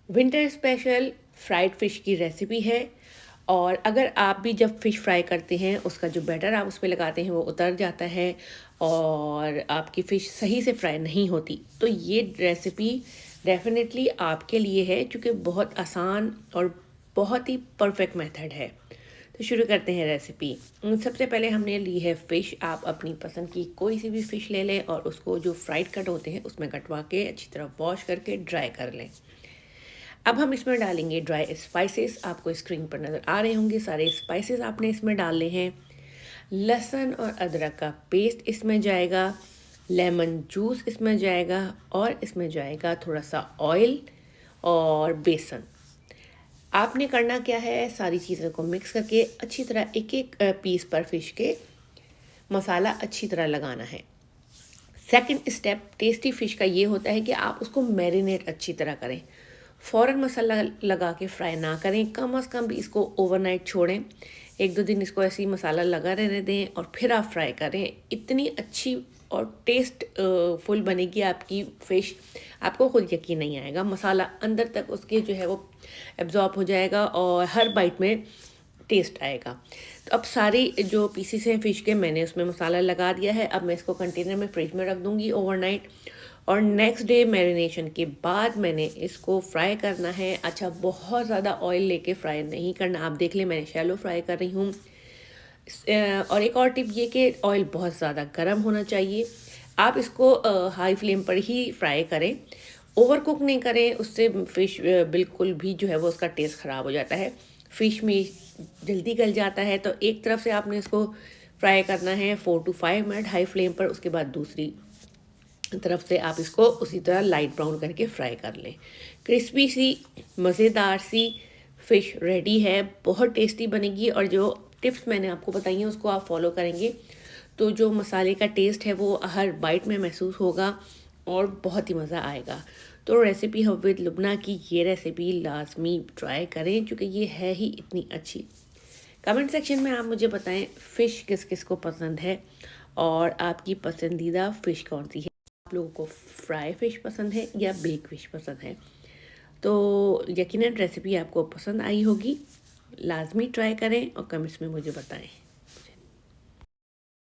Winter special fried fish की recipe है। और अगर आप भी जब फ़िश फ्राई करते हैं उसका जो बैटर आप उस पे लगाते हैं वो उतर जाता है और आपकी फ़िश सही से फ्राई नहीं होती, तो ये रेसिपी डेफिनेटली आपके लिए है, क्योंकि बहुत आसान और बहुत ही परफेक्ट मेथड है। तो शुरू करते हैं रेसिपी। सबसे पहले हमने ली है फ़िश। आप अपनी पसंद की कोई सी भी फ़िश ले लें और उसको जो फ्राइड कट होते हैं उसमें कटवा के अच्छी तरह वॉश करके ड्राई कर लें। अब हम इसमें डालेंगे ड्राई स्पाइसेस। आपको स्क्रीन पर नज़र आ रहे होंगे सारे स्पाइसेस आपने इसमें डालने हैं। लहसुन और अदरक का पेस्ट इसमें जाएगा, लेमन जूस इसमें जाएगा और इसमें जाएगा थोड़ा सा ऑयल और बेसन। आपने करना क्या है, सारी चीज़ों को मिक्स करके अच्छी तरह एक एक पीस पर फिश के मसाला अच्छी तरह लगाना है। सेकंड स्टेप टेस्टी फ़िश का ये होता है कि आप उसको मैरिनेट अच्छी तरह करें। फ़ौरन मसाला लगा के फ्राई ना करें, कम से कम भी इसको ओवरनाइट छोड़ें। 1-2 दिन इसको ऐसे ही मसाला लगा रहने दें और फिर आप फ्राई करें। इतनी अच्छी और टेस्ट फुल बनेगी आपकी फ़िश, आपको खुद यकीन नहीं आएगा। मसाला अंदर तक उसके जो है वो एब्ज़ॉर्ब हो जाएगा और हर बाइट में टेस्ट आएगा। तो अब सारी जो पीसेस हैं फ़िश के, मैंने उसमें मसाला लगा दिया है। अब मैं इसको कंटेनर में फ्रिज में रख दूँगी ओवरनाइट और नेक्स्ट डे मैरिनेशन के बाद मैंने इसको फ्राई करना है। अच्छा, बहुत ज़्यादा ऑयल लेके फ्राई नहीं करना। आप देख लें मैंने शैलो फ्राई कर रही हूँ। और एक और टिप ये कि ऑयल बहुत ज़्यादा गर्म होना चाहिए। आप इसको हाई फ्लेम पर ही फ्राई करें, ओवर कुक नहीं करें, उससे फ़िश बिल्कुल भी जो है वो उसका टेस्ट ख़राब हो जाता है। फ़िश में जल्दी गल जाता है, तो एक तरफ से आपने इसको फ्राई करना है 4 टू 5 मिनट हाई फ्लेम पर। उसके बाद दूसरी तरफ से आप इसको उसी तरह लाइट ब्राउन करके फ्राई कर लें। क्रिस्पी सी मज़ेदार सी फ़िश रेडी है, बहुत टेस्टी बनेगी। और जो टिप्स मैंने आपको बताई हैं उसको आप फॉलो करेंगे तो जो मसाले का टेस्ट है वो हर बाइट में महसूस होगा और बहुत ही मज़ा आएगा। तो रेसिपी हब विद लुबना की ये रेसिपी लाजमी ट्राई करें, क्योंकि ये है ही इतनी अच्छी। कमेंट सेक्शन में आप मुझे बताएं फ़िश किस किस को पसंद है और आपकी पसंदीदा फ़िश कौन सी है। आप लोगों को फ्राई फ़िश पसंद है या बेक फ़िश पसंद है। तो यकीनन रेसिपी आपको पसंद आई होगी। लाजमी ट्राई करें और कमेंट्स में मुझे बताएं।